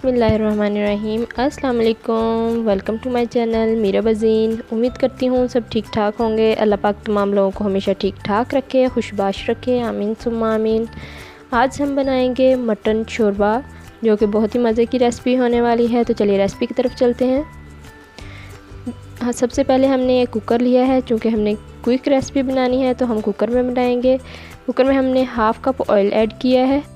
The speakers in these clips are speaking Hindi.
बिस्मिल्लाहिर्रहमानिर्रहीम। अस्सलाम वालेकुम, welcome to my channel Meera Bazeen. उम्मीद करती हूँ सब ठीक ठाक होंगे। अल्लाह पाक तमाम लोगों को हमेशा ठीक ठाक रखे, खुशबाश रखे, आमीन सुम्मा आमीन। आज हम बनाएंगे मटन शोरबा, जो कि बहुत ही मज़े की रेसिपी होने वाली है। तो चलिए रेसिपी की तरफ चलते हैं। हाँ, सबसे पहले हमने एक कुकर लिया है। चूँकि हमने क्विक रेसिपी बनानी है तो हम कुकर में बनाएंगे। कुकर में हमने हाफ़ कप ऑयल ऐड किया है।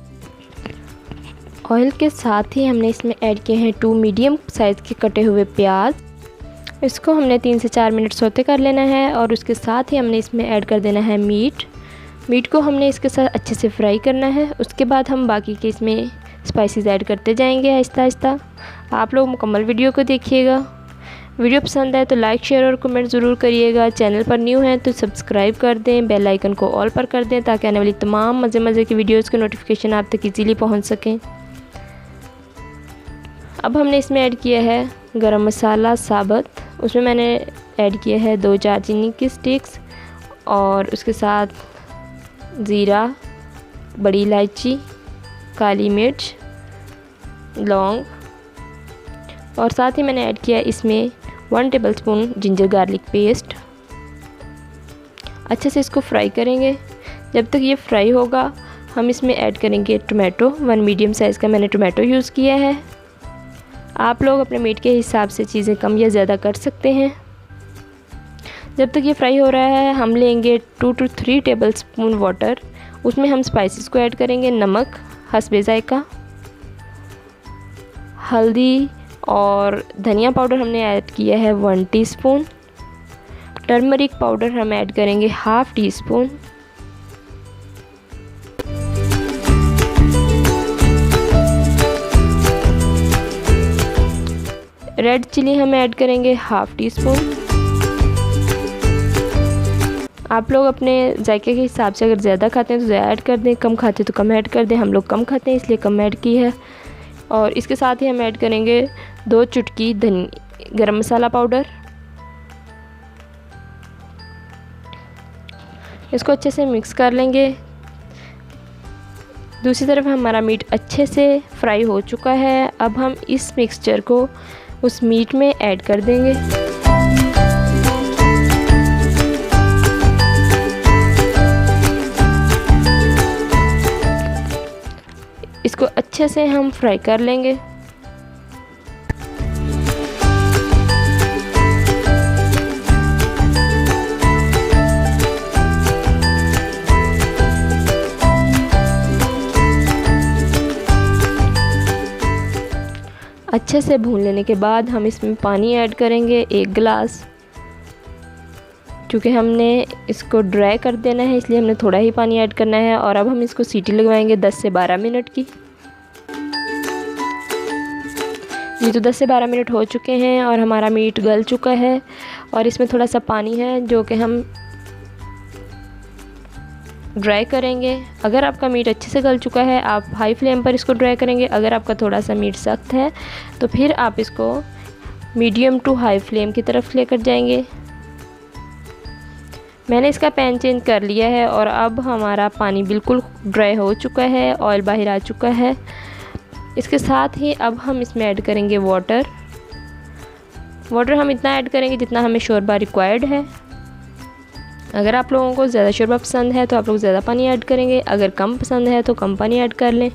ऑयल के साथ ही हमने इसमें ऐड किए हैं 2 मीडियम साइज़ के कटे हुए प्याज। इसको हमने 3 से 4 मिनट सौते कर लेना है। और उसके साथ ही हमने इसमें ऐड कर देना है मीट को हमने इसके साथ अच्छे से फ्राई करना है। उसके बाद हम बाकी के इसमें स्पाइसेस ऐड करते जाएंगे आहिस्ता आहिस्ता। आप लोग मुकम्मल वीडियो को देखिएगा। वीडियो पसंद आए तो लाइक शेयर और कमेंट ज़रूर करिएगा। चैनल पर न्यू हैं तो सब्सक्राइब कर दें, बेल आइकन को ऑल पर कर दें, ताकि आने वाली तमाम मज़े की वीडियोज़ के नोटिफिकेशन आप तक ईजीली पहुँच सकें। अब हमने इसमें ऐड किया है गरम मसाला साबुत। उसमें मैंने ऐड किया है 2 दालचीनी की स्टिक्स, और उसके साथ ज़ीरा, बड़ी इलायची, काली मिर्च, लौंग, और साथ ही मैंने ऐड किया इसमें 1 टेबलस्पून जिंजर गार्लिक पेस्ट। अच्छे से इसको फ्राई करेंगे। जब तक ये फ्राई होगा हम इसमें ऐड करेंगे टोमेटो। 1 मीडियम साइज़ का मैंने टोमेटो यूज़ किया है। आप लोग अपने मीट के हिसाब से चीज़ें कम या ज़्यादा कर सकते हैं। जब तक ये फ्राई हो रहा है हम लेंगे 2 to 3 टेबलस्पून वाटर। उसमें हम स्पाइसेस को ऐड करेंगे। नमक हस्बे ज़ायका, हल्दी और धनिया पाउडर हमने ऐड किया है 1 टीस्पून। टर्मरिक पाउडर हम ऐड करेंगे 1/2 टीस्पून। रेड चिली हम ऐड करेंगे 1/2 टीस्पून। आप लोग अपने जायके के हिसाब से अगर ज़्यादा खाते हैं तो ज़्यादा ऐड कर दें, कम खाते हैं तो कम ऐड कर दें। हम लोग कम खाते हैं इसलिए कम ऐड की है। और इसके साथ ही हम ऐड करेंगे 2 चुटकी गरम मसाला पाउडर। इसको अच्छे से मिक्स कर लेंगे। दूसरी तरफ हमारा मीट अच्छे से फ्राई हो चुका है। अब हम इस मिक्सचर को उस मीट में ऐड कर देंगे। इसको अच्छे से हम फ्राई कर लेंगे। अच्छे से भून लेने के बाद हम इसमें पानी ऐड करेंगे 1 गिलास। क्योंकि हमने इसको ड्राई कर देना है इसलिए हमने थोड़ा ही पानी ऐड करना है। और अब हम इसको सीटी लगवाएंगे 10 से 12 मिनट की। ये तो 10 से 12 मिनट हो चुके हैं और हमारा मीट गल चुका है। और इसमें थोड़ा सा पानी है जो कि हम ड्राई करेंगे। अगर आपका मीट अच्छे से गल चुका है आप हाई फ्लेम पर इसको ड्राई करेंगे। अगर आपका थोड़ा सा मीट सख्त है तो फिर आप इसको मीडियम टू हाई फ्लेम की तरफ लेकर जाएंगे। मैंने इसका पैन चेंज कर लिया है और अब हमारा पानी बिल्कुल ड्राई हो चुका है, ऑयल बाहर आ चुका है। इसके साथ ही अब हम इसमें ऐड करेंगे वाटर हम इतना ऐड करेंगे जितना हमें शोरबा रिक्वायर्ड है। अगर आप लोगों को ज़्यादा शोरबा पसंद है तो आप लोग ज़्यादा पानी ऐड करेंगे, अगर कम पसंद है तो कम पानी ऐड कर लें।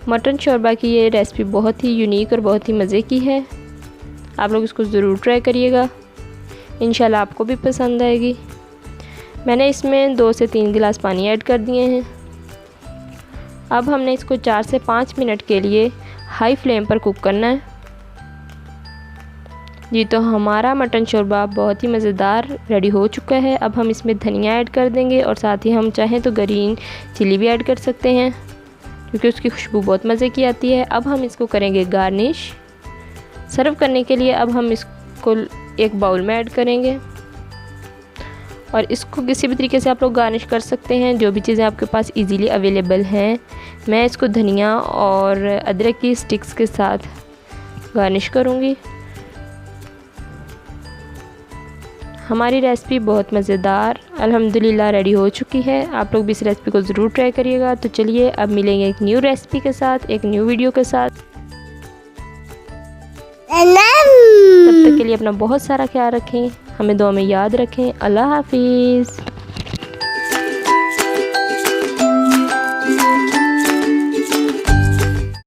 मटन शोरबा की ये रेसिपी बहुत ही यूनिक और बहुत ही मज़े की है। आप लोग इसको ज़रूर ट्राई करिएगा, इंशाल्लाह आपको भी पसंद आएगी। मैंने इसमें 2 से 3 गिलास पानी ऐड कर दिए हैं। अब हमने इसको 4 से 5 मिनट के लिए हाई फ्लेम पर कुक करना है। जी, तो हमारा मटन शोरबा बहुत ही मज़ेदार रेडी हो चुका है। अब हम इसमें धनिया ऐड कर देंगे और साथ ही हम चाहें तो ग्रीन चिली भी ऐड कर सकते हैं, क्योंकि उसकी खुशबू बहुत मज़े की आती है। अब हम इसको करेंगे गार्निश। सर्व करने के लिए अब हम इसको एक बाउल में ऐड करेंगे। और इसको किसी भी तरीके से आप लोग गार्निश कर सकते हैं, जो भी चीज़ें आपके पास इजीली अवेलेबल हैं। मैं इसको धनिया और अदरक की स्टिक्स के साथ गार्निश करूँगी। हमारी रेसिपी बहुत मज़ेदार अल्हम्दुलिल्लाह रेडी हो चुकी है। आप लोग भी इस रेसिपी को ज़रूर ट्राई करिएगा। तो चलिए अब मिलेंगे एक न्यू रेसिपी के साथ, एक न्यू वीडियो के साथ। तब तक के लिए अपना बहुत सारा ख्याल रखें, हमें दुआ में याद रखें। अल्लाह हाफिज़।